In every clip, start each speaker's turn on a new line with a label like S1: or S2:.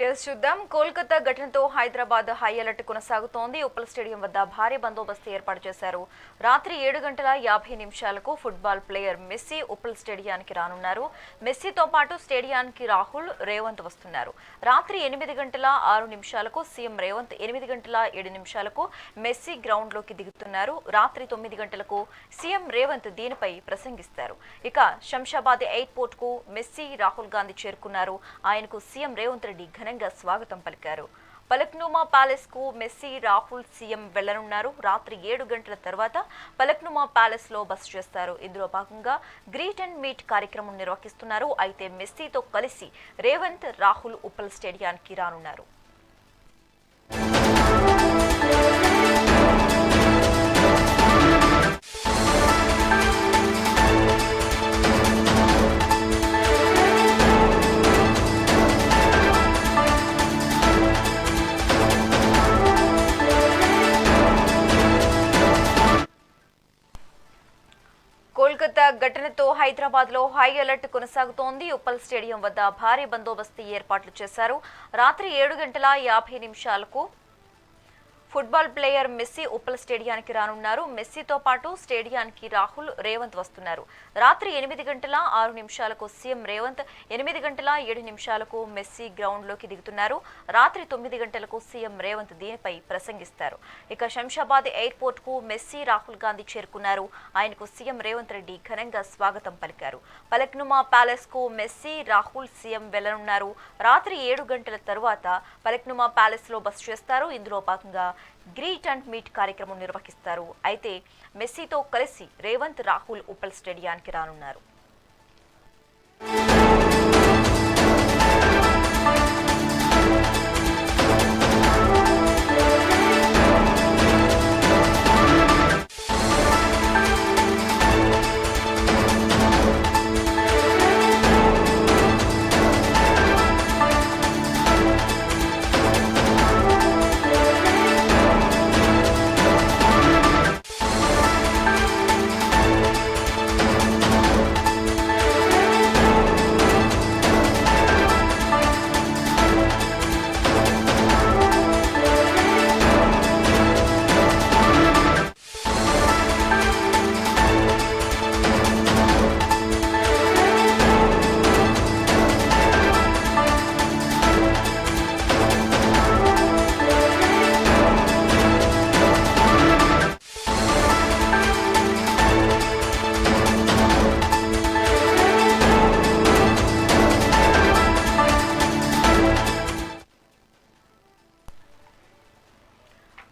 S1: Details చూద్దాం. కోల్కతా ఘటనతో Hyderabad high alert కొనసాగుతోంది. ఉప్పల్ స్టేడియం వద్ద భారీ బందోబస్తు ఏర్పాటు చేశారు. రాత్రి 7:50 ఫుట్బాల్ ప్లేయర్ మెస్సీ ఉప్పల్ స్టేడియానికి రానున్నారు. మెస్సీతో పాటు స్టేడియానికి రాహుల్, రేవంత్ వస్తున్నారు. రాత్రి 8:06 సీఎం రేవంత్, 8:07 మెస్సీ గ్రౌండ్ లోకి దిగుతున్నారు. రాత్రి 9 గంటలకు సీఎం రేవంత్ దీనిపై ప్రసంగిస్తారు. ఇక శంషాబాద్ ఎయిర్పోర్ట్ కు మెస్సీ, రాహుల్ గాంధీ చేరుకున్నారు. ఆయనకు సీఎం రేవంత్ రెడ్డి ఘనంగా స్వాగతం పలికారు. పలక్నుమా ప్యాలెస్ కు మెస్సీ, రాహుల్, సీఎం వెళ్లనున్నారు. రాత్రి 7 గంటల తర్వాత పలక్నుమా ప్యాలెస్ లో బస చేస్తారు. ఇందులో భాగంగా గ్రీట్ అండ్ మీట్ కార్యక్రమం నిర్వహిస్తున్నారు. అయితే మెస్సీతో కలిసి రేవంత్, రాహుల్ ఉప్పల్ స్టేడియానికి రానున్నారు. కోల్కతా ఘటనతో హైదరాబాద్ లో హై అలర్ట్ కొనసాగుతోంది. ఉప్పల్ స్టేడియం వద్ద భారీ బందోబస్తు ఏర్పాట్లు చేశారు. రాత్రి 7:50 ఫుట్బాల్ ప్లేయర్ మెస్సీ ఉప్పల్ స్టేడియానికి రానున్నారు. మెస్సీతో పాటు స్టేడియానికి రాహుల్, రేవంత్ వస్తున్నారు. రాత్రి 8:06 సీఎం రేవంత్, 8:07 మెస్సీ గ్రౌండ్ లోకి దిగుతున్నారు. రాత్రి 9 గంటలకు సీఎం రేవంత్ దీనిపై ప్రసంగిస్తారు. ఇక శంషాబాద్ ఎయిర్పోర్ట్ కు మెస్సీ, రాహుల్ గాంధీ చేరుకున్నారు. ఆయనకు సీఎం రేవంత్ రెడ్డి ఘనంగా స్వాగతం పలికారు. పలక్నుమా ప్యాలెస్ కు మెస్సీ, రాహుల్, సీఎం వెళ్లనున్నారు. రాత్రి 7 గంటల తరువాత పలక్నుమా ప్యాలెస్ లో బస చేస్తారు. ఇందులో భాగంగా గ్రీట్ అండ్ మీట్ కార్యక్రమం నిర్వహిస్తారు. అయితే మెస్సీతో కలిసి రేవంత్, రాహుల్ ఉప్పల్ స్టేడియానికి రానున్నారు.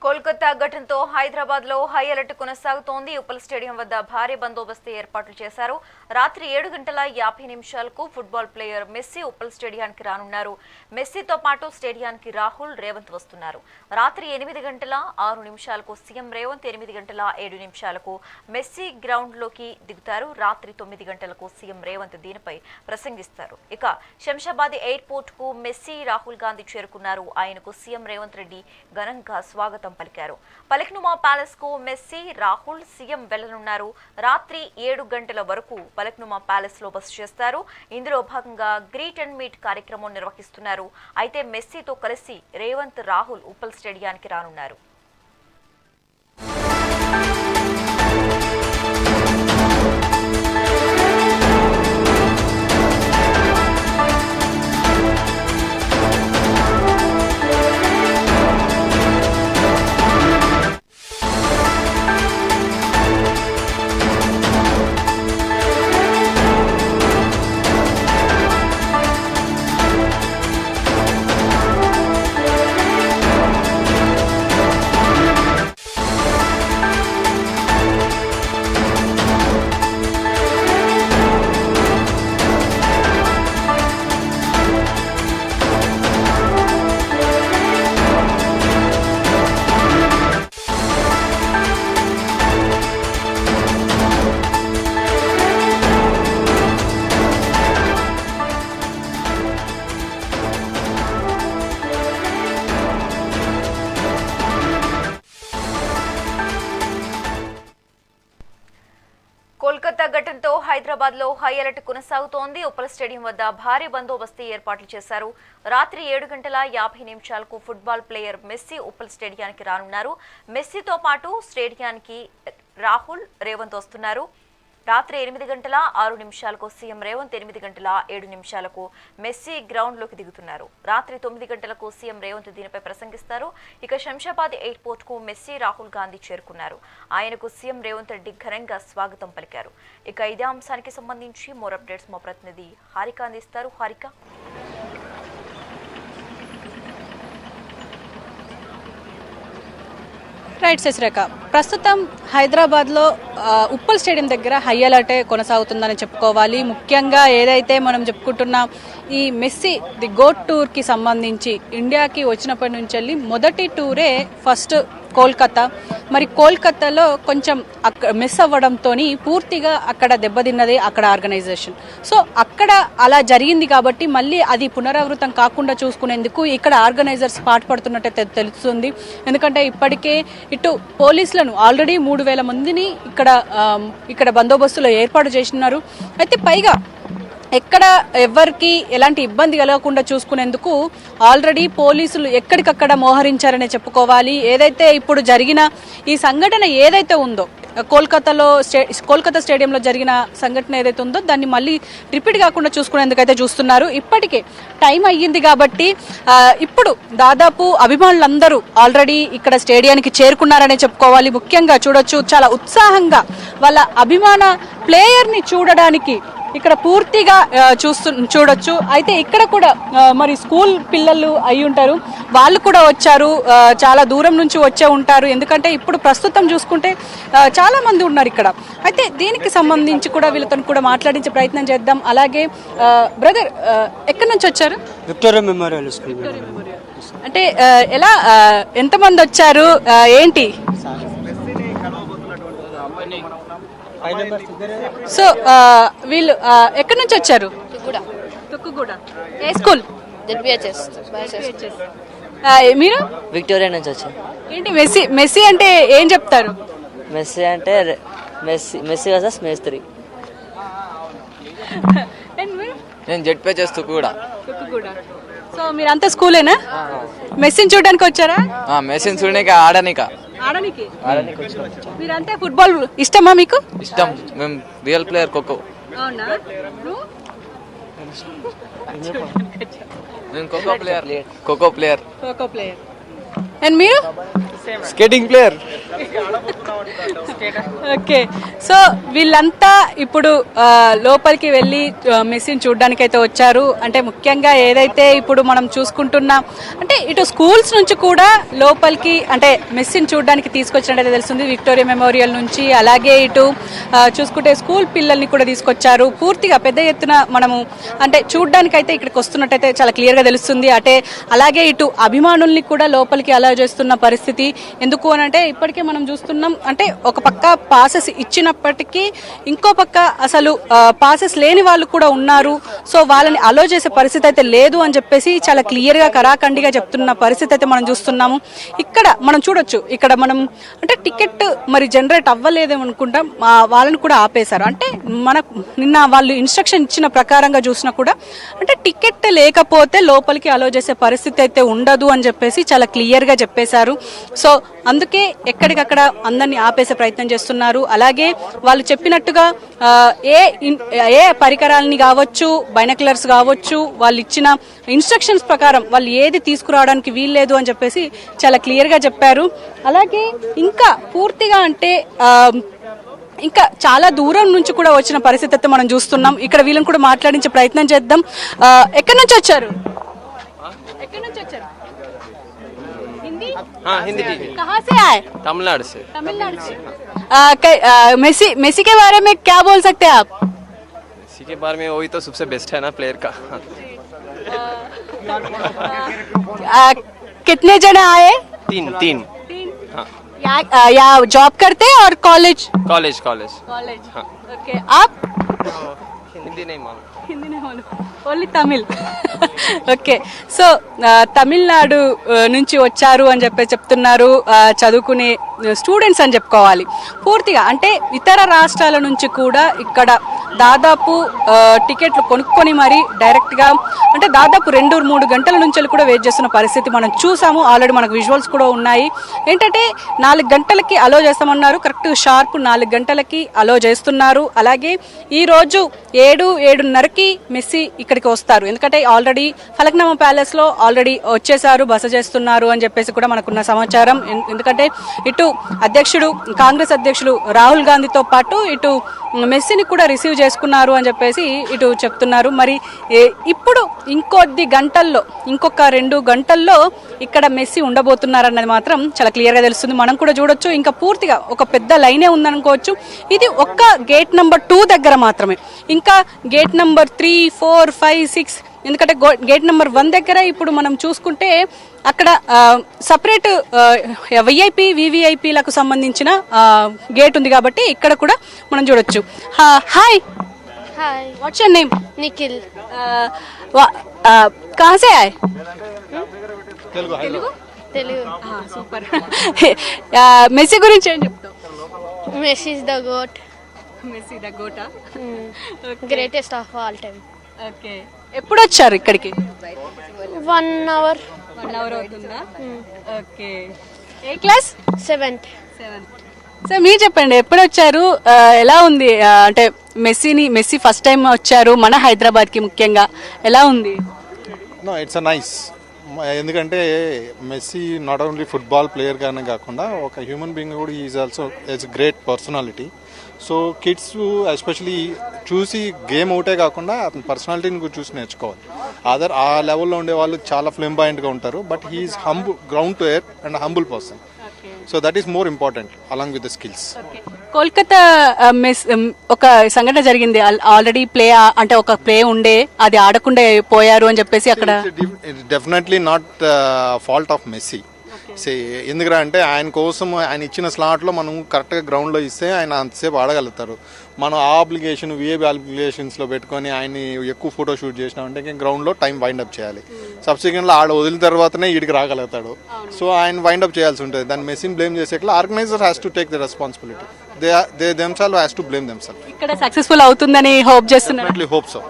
S1: కోల్కతా ఘటనతో హైదరాబాద్ లో హై అలర్ట్ కొనసాగుతోంది. ఉప్పల్ స్టేడియం వద్ద భారీ బందోబస్తు ఏర్పాట్లు చేశారు. రాత్రి 7:50 ఫుట్బాల్ ప్లేయర్ మెస్సీ ఉప్పల్ స్టేడియానికి రానున్నారు. మెస్సీతో పాటు స్టేడియానికి రాహుల్, రేవంత్ వస్తున్నారు. రాత్రి 8:06 సీఎం రేవంత్, 8:07 మెస్సీ గ్రౌండ్ లోకి దిగుతారు. రాత్రి 9 గంటలకు సీఎం రేవంత్ దీనిపై ప్రసంగిస్తారు. ఇక శంషాబాద్ ఎయిర్పోర్ట్ కు మెస్సీ, రాహుల్ గాంధీ చేరుకున్నారు. ఆయనకు సీఎం రేవంత్ రెడ్డి ఘనంగా స్వాగతం పలికారు. పలక్నుమా ప్యాలెస్ కు మెస్సీ, రాహుల్, సీఎం వెళ్లనున్నారు. రాత్రి 7 గంటల వరకు పలక్నుమా ప్యాలెస్ లో బస చేస్తారు. ఇందులో భాగంగా గ్రీట్ అండ్ మీట్ కార్యక్రమం నిర్వహిస్తున్నారు. అయితే మెస్సీతో కలిసి రేవంత్, రాహుల్ ఉప్పల్ స్టేడియానికి రానున్నారు. కోల్కతా ఘటనతో హైదరాబాద్ లో హై అలర్ట్ కొనసాగుతోంది. ఉప్పల్ స్టేడియం వద్ద భారీ బందోబస్తు ఏర్పాట్లు చేశారు. రాత్రి 7:50 ఫుట్బాల్ ప్లేయర్ మెస్సీ ఉప్పల్ స్టేడియానికి రానున్నారు. మెస్సీతో పాటు స్టేడియానికి రాహుల్, రేవంత్ వస్తున్నారు. రాత్రి 8:06 సీఎం రేవంత్, 8:07 మెస్సీ గ్రౌండ్ లోకి దిగుతున్నారు. రాత్రి 9 సీఎం రేవంత్ దీనిపై ప్రసంగిస్తారు. ఇక శంషాబాద్ ఎయిర్పోర్ట్ కు మెస్సీ, రాహుల్ గాంధీ చేరుకున్నారు. ఆయనకు సీఎం రేవంత్ రెడ్డి ఘనంగా స్వాగతం పలికారు. ఇక ఇదే అంశానికి సంబంధించి మోర్ అప్డేట్స్ మా ప్రతినిధి హారిక అందిస్తారు. హారిక,
S2: రైట్ శశిరేఖ, ప్రస్తుతం హైదరాబాద్లో ఉప్పల్ స్టేడియం దగ్గర హై అలర్టే కొనసాగుతుందని చెప్పుకోవాలి. ముఖ్యంగా ఏదైతే మనం చెప్పుకుంటున్న ఈ మెస్సీ ది గోట్ టూర్కి సంబంధించి ఇండియాకి వచ్చినప్పటి నుంచి వెళ్ళి మొదటి టూరే ఫస్ట్ కోల్కతా. మరి కోల్కతాలో కొంచెం మిస్ అవ్వడంతో పూర్తిగా అక్కడ దెబ్బతిన్నది అక్కడ ఆర్గనైజేషన్. సో అక్కడ అలా జరిగింది కాబట్టి మళ్ళీ అది పునరావృతం కాకుండా చూసుకునేందుకు ఇక్కడ ఆర్గనైజర్స్ పాటుపడుతున్నట్టే తెలుస్తుంది. ఎందుకంటే ఇప్పటికే ఇటు పోలీసులను ఆల్రెడీ 3,000 మందిని ఇక్కడ బందోబస్తులో ఏర్పాటు చేసినారు. అయితే పైగా ఎక్కడ ఎవరికి ఎలాంటి ఇబ్బంది కలగకుండా చూసుకునేందుకు ఆల్రెడీ పోలీసులు ఎక్కడికక్కడ మోహరించారనే చెప్పుకోవాలి. ఏదైతే ఇప్పుడు జరిగిన ఈ సంఘటన ఏదైతే ఉందో కోల్కతా స్టేడియంలో జరిగిన సంఘటన ఏదైతే ఉందో దాన్ని మళ్ళీ రిపీట్ కాకుండా చూసుకునేందుకైతే చూస్తున్నారు. ఇప్పటికే టైం అయ్యింది కాబట్టి ఇప్పుడు దాదాపు అభిమానులందరూ ఆల్రెడీ ఇక్కడ స్టేడియానికి చేరుకున్నారనే చెప్పుకోవాలి. ముఖ్యంగా చూడొచ్చు, చాలా ఉత్సాహంగా వాళ్ళ అభిమాన ప్లేయర్ని చూడడానికి ఇక్కడ పూర్తిగా చూడొచ్చు. అయితే ఇక్కడ కూడా మరి స్కూల్ పిల్లలు అయి ఉంటారు, వాళ్ళు కూడా వచ్చారు, చాలా దూరం నుంచి వచ్చే ఉంటారు. ఎందుకంటే ఇప్పుడు ప్రస్తుతం చూసుకుంటే చాలా మంది ఉన్నారు ఇక్కడ. అయితే దీనికి సంబంధించి కూడా వీళ్ళతో కూడా మాట్లాడించే ప్రయత్నం చేద్దాం. అలాగే బ్రదర్, ఎక్కడి నుంచి వచ్చారు?
S3: Victoria memorial school.
S2: అంటే ఎలా, ఎంతమంది వచ్చారు, ఏంటి? సో వీళ్ళు ఎక్కడి నుంచి వచ్చారు? తుక్కుగూడ. ఏ స్కూల్? మీరు?
S4: విక్టోరియా నుంచి వచ్చారు.
S2: ఏంటి మెస్సీ అంటే ఏం చెప్తారు?
S4: మెస్సీ అంటే మెస్సీ వర్సెస్ మేస్త్రి.
S5: నేను జెడ్ చేస్తూ కూడా.
S2: సో మీరంతా స్కూలేనా? మెస్సీని చూడడానికి వచ్చారా?
S5: మెస్సీని చూడడానికి ఆడనిక.
S2: మీరంతా ఫుట్బాల్ ఇష్టమా మీకు?
S5: ఇష్టం. మేము రియల్ ప్లేయర్ ఖోఖో.
S2: అవునా?
S5: నేను ఖోఖో ప్లేయర్.
S2: అండ్ మీరు?
S5: Skating player.
S2: ఓకే. సో వీళ్ళంతా ఇప్పుడు లోపలికి వెళ్ళి మెస్సీని చూడడానికి అయితే వచ్చారు. అంటే ముఖ్యంగా ఏదైతే ఇప్పుడు మనం చూసుకుంటున్నాం, అంటే ఇటు స్కూల్స్ నుంచి కూడా లోపలికి అంటే మెస్సీని చూడడానికి తీసుకొచ్చినట్టయితే తెలుస్తుంది విక్టోరియా మెమోరియల్ నుంచి. అలాగే ఇటు చూసుకుంటే స్కూల్ పిల్లల్ని కూడా తీసుకొచ్చారు. పూర్తిగా పెద్ద ఎత్తున మనము అంటే చూడడానికి అయితే ఇక్కడికి వస్తున్నట్టయితే చాలా క్లియర్గా తెలుస్తుంది. అంటే అలాగే ఇటు అభిమానుల్ని కూడా లోపలికి అలా చేస్తున్న పరిస్థితి. ఎందుకు అని అంటే ఇప్పటికే మనం చూస్తున్నాం, అంటే ఒక పక్క పాసెస్ ఇచ్చినప్పటికీ ఇంకో పక్క అసలు పాసెస్ లేని వాళ్ళు కూడా ఉన్నారు. సో వాళ్ళని అలో చేసే పరిస్థితి అయితే లేదు అని చెప్పేసి చాలా క్లియర్ గా కరాఖండిగా చెప్తున్న పరిస్థితి అయితే మనం చూస్తున్నాము. ఇక్కడ మనం చూడొచ్చు, ఇక్కడ మనం అంటే టికెట్ మరి జనరేట్ అవ్వలేదేమనుకుంటాం, వాళ్ళని కూడా ఆపేశారు. అంటే నిన్న వాళ్ళు ఇన్స్ట్రక్షన్ ఇచ్చిన ప్రకారంగా చూసినా కూడా అంటే టికెట్ లేకపోతే లోపలికి అలో చేసే పరిస్థితి అయితే ఉండదు అని చెప్పేసి చాలా క్లియర్ గా చెప్పేశారు. సో అందుకే ఎక్కడికక్కడ అందరినీ ఆపేసే ప్రయత్నం చేస్తున్నారు. అలాగే వాళ్ళు చెప్పినట్టుగా ఏ పరికరాలని కావచ్చు, బైనాక్యులర్స్ కావచ్చు, వాళ్ళు ఇచ్చిన ఇన్స్ట్రక్షన్స్ ప్రకారం వాళ్ళు ఏది తీసుకురావడానికి వీల్లేదు అని చెప్పేసి చాలా క్లియర్గా చెప్పారు. అలాగే ఇంకా పూర్తిగా అంటే ఇంకా చాలా దూరం నుంచి కూడా వచ్చిన పరిస్థితి అయితే మనం చూస్తున్నాం. ఇక్కడ వీళ్ళని కూడా మాట్లాడించే ప్రయత్నం చేద్దాం. ఎక్కడి నుంచి వచ్చారు?
S5: हिंदी
S2: कहाँ से आए?
S5: तमिलनाडु से.
S2: मेसी के बारे में क्या बोल सकते हैं आप?
S5: मेसी के बारे में वही तो सबसे बेस्ट है ना प्लेयर का.
S2: कितने जने आए?
S5: तीन.
S2: या जॉब करते हैं और कॉलेज?
S5: कॉलेज.
S2: ओके. आप?
S5: हिंदी नहीं मालूम।
S2: Only Tamil. Okay, so Tamil Nadu నుంచి వచ్చారు అని చెప్పి చెప్తున్నారు చదువుకునే స్టూడెంట్స్ అని చెప్పుకోవాలి. పూర్తిగా అంటే ఇతర రాష్ట్రాల నుంచి కూడా ఇక్కడ దాదాపు టికెట్లు కొనుక్కొని మరి డైరెక్ట్గా అంటే దాదాపు 2-3 గంటల నుంచి కూడా వెయిట్ చేస్తున్న పరిస్థితి మనం చూసాము. ఆల్రెడీ మనకు విజువల్స్ కూడా ఉన్నాయి. ఏంటంటే 4 గంటలకి అలో చేస్తామన్నారు, కరెక్ట్ షార్ప్ 4 గంటలకి అలో చేస్తున్నారు. అలాగే ఈరోజు 7-7:30కి మెస్సీ ఇక్కడికి వస్తారు. ఎందుకంటే ఆల్రెడీ ఫలక్నామా ప్యాలెస్లో ఆల్రెడీ వచ్చేసారు, బస చేస్తున్నారు అని చెప్పేసి కూడా మనకున్న సమాచారం. ఎందుకంటే ఇటు అధ్యక్షుడు కాంగ్రెస్ అధ్యక్షుడు రాహుల్ గాంధీతో పాటు ఇటు మెస్సీని కూడా రిసీవ్ చేసుకున్నారు అని చెప్పేసి ఇటు చెప్తున్నారు. మరి ఇప్పుడు ఇంకొద్ది గంటల్లో ఇంకొక 2 గంటల్లో ఇక్కడ మెస్సీ ఉండబోతున్నారన్నది మాత్రం చాలా క్లియర్గా తెలుస్తుంది. మనం కూడా చూడొచ్చు, ఇంకా పూర్తిగా ఒక పెద్ద లైనే ఉందనుకోవచ్చు. ఇది ఒక్క గేట్ నెంబర్ 2 దగ్గర మాత్రమే. ఇంకా గేట్ నెంబర్ 3, 4, 5, 6 ఎందుకంటే గేట్ నెంబర్ 1 దగ్గర ఇప్పుడు మనం చూసుకుంటే అక్కడ సపరేట్ విఐపి వివిఐపీలకు సంబంధించిన గేట్ ఉంది కాబట్టి ఇక్కడ కూడా మనం చూడొచ్చు. Hi
S3: hi
S2: what's your name?
S3: Nikhil
S2: कहाँ से आए?
S3: తెలుగు
S2: సూపర్. మెస్సీ గురించి ఏం చెప్తావు?
S3: Messi is the GOAT
S2: Messi the గోటా?
S3: Greatest of all time.
S2: Okay, ఎప్పుడు వచ్చారు ఇక్కడికి?
S3: 1 hour
S2: 1 అవర్ అవుతుందా? ఓకే, ఏ క్లాస్?
S3: 7th.
S2: సో మీరు చెప్పండి, ఎప్పుడు వచ్చారు, ఎలా ఉంది? అంటే మెస్సీ ఫస్ట్ టైం వచ్చారు మన హైదరాబాద్కి, ముఖ్యంగా ఎలా ఉంది?
S6: No it's a nice. ఎందుకంటే Messi not only football player గానే కాకుండా ఒక హ్యూమన్ బీయింగ్ కూడా is also it's great personality. So kids especially చూసి గేమ్ ఒకటే కాకుండా అతని పర్సనాలిటీని కూడా చూసి నేర్చుకోవాలి. ఆ లెవెల్లో ఉండే వాళ్ళు చాలా ఫ్లెంబాయింట్గా ఉంటారు, but he's humble, ground to earth and humble person. So that is more important along with the skills.
S2: Kolkata ఒక సంఘటన జరిగింది, ఆల్రెడీ ప్లే అంటే ఒక ప్లే ఉండే అది ఆడకుండా పోయారు అని చెప్పేసి అక్కడ.
S6: Definitely not fault of Messi. ఎందుకంటే అంటే ఆయన కోసం ఆయన ఇచ్చిన స్లాట్లో మనం కరెక్ట్గా గ్రౌండ్లో ఇస్తే ఆయన అంతసేపు ఆడగలుగుతారు. మనం ఆ అప్లికేషన్ విఏబీ అప్లికేషన్స్లో పెట్టుకొని ఆయన్ని ఎక్కువ ఫోటో షూట్ చేసినామంటే ఇంకా గ్రౌండ్లో టైం వైండప్ చేయాలి. సబ్సిక్వెంట్లో ఆడ వదిలిన తర్వాతనే ఈడికి రాగలుగుతాడు. సో ఆయన వైండప్ చేయాల్సి ఉంటుంది. దాన్ని మెస్సీని బ్లేమ్ చేసేట్లా organizer has to take the responsibility. They themselves has to blame themselves.
S2: ఇక్కడ సక్సెస్ఫుల్ అవుతుందని హోప్ చేస్తున్నారు.
S6: Definitely hope so.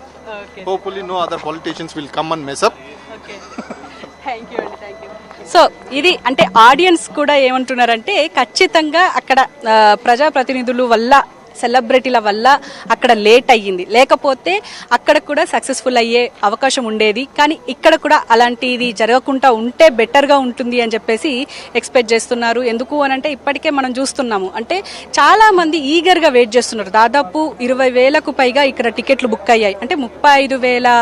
S6: Hopefully no other politicians will come and mess up.
S2: Thank you అండి, థ్యాంక్ యూ. సో ఇది అంటే audience కూడా ఏమంటున్నారంటే ఖచ్చితంగా అక్కడ ప్రజాప్రతినిధుల వల్ల, సెలబ్రిటీల వల్ల అక్కడ లేట్ అయ్యింది, లేకపోతే అక్కడ కూడా సక్సెస్ఫుల్ అయ్యే అవకాశం ఉండేది. కానీ ఇక్కడ కూడా అలాంటిది జరగకుండా ఉంటే బెటర్గా ఉంటుంది అని చెప్పేసి ఎక్స్పెక్ట్ చేస్తున్నారు. ఎందుకు అని అంటే ఇప్పటికే మనం చూస్తున్నాము, అంటే చాలామంది ఈగర్గా వెయిట్ చేస్తున్నారు. దాదాపు 20,000కు పైగా ఇక్కడ టికెట్లు బుక్ అయ్యాయి. అంటే 35,000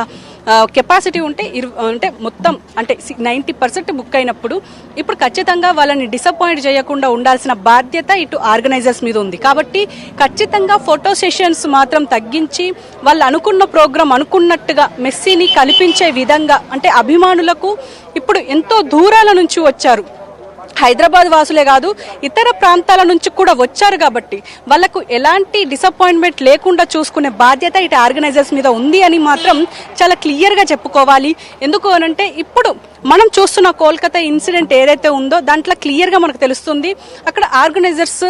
S2: కెపాసిటీ ఉంటే అంటే మొత్తం అంటే 90% బుక్ అయినప్పుడు ఇప్పుడు ఖచ్చితంగా వాళ్ళని డిసప్పాయింట్ చేయకుండా ఉండాల్సిన బాధ్యత ఇటు ఆర్గనైజర్స్ మీద ఉంది. కాబట్టి ఖచ్చితంగా ఫోటో సెషన్స్ మాత్రం తగ్గించి వాళ్ళు అనుకున్న ప్రోగ్రాం అనుకున్నట్టుగా మెస్సీని కనిపించే విధంగా, అంటే అభిమానులకు ఇప్పుడు ఎంతో దూరాల నుంచి వచ్చారు, హైదరాబాద్ వాసులే కాదు ఇతర ప్రాంతాల నుంచి కూడా వచ్చారు. కాబట్టి వాళ్ళకు ఎలాంటి డిసప్పాయింట్మెంట్ లేకుండా చూసుకునే బాధ్యత ఇటు ఆర్గనైజర్స్ మీద ఉంది అని మాత్రం చాలా క్లియర్గా చెప్పుకోవాలి. ఎందుకు అనంటే ఇప్పుడు మనం చూస్తున్న కోల్కతా ఇన్సిడెంట్ ఏదైతే ఉందో దాంట్లో క్లియర్గా మనకు తెలుస్తుంది అక్కడ ఆర్గనైజర్స్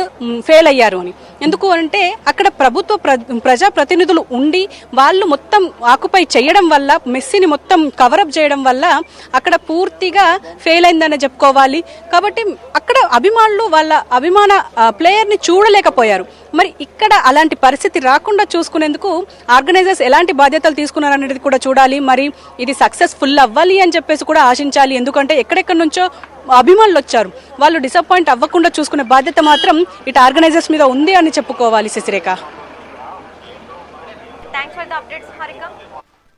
S2: ఫెయిల్ అయ్యారు అని. ఎందుకు అంటే అక్కడ ప్రభుత్వ ప్రజాప్రతినిధులు ఉండి వాళ్ళు మొత్తం ఆక్యుపై చేయడం వల్ల, మెస్సీని మొత్తం కవరప్ చేయడం వల్ల అక్కడ పూర్తిగా ఫెయిల్ అయిందని చెప్పుకోవాలి. కాబట్టి అక్కడ అభిమానులు వాళ్ళ అభిమాన ప్లేయర్ని చూడలేకపోయారు. మరి ఇక్కడ అలాంటి పరిస్థితి రాకుండా చూసుకునేందుకు ఆర్గనైజర్స్ ఎలాంటి బాధ్యతలు తీసుకున్నారనేది కూడా చూడాలి. మరి ఇది సక్సెస్ఫుల్ అవ్వాలి అని చెప్పేసి కూడా ఆశించాలి. ఎందుకంటే ఎక్కడెక్కడి నుంచో అభిమానులు వచ్చారు, వాళ్ళు డిసప్పాయింట్ అవ్వకుండా చూసుకునే బాధ్యత మాత్రం ఇటు ఆర్గనైజర్స్ మీద ఉంది అని చెప్పుకోవాలి. Sashirekha,
S1: thanks for the updates Harika.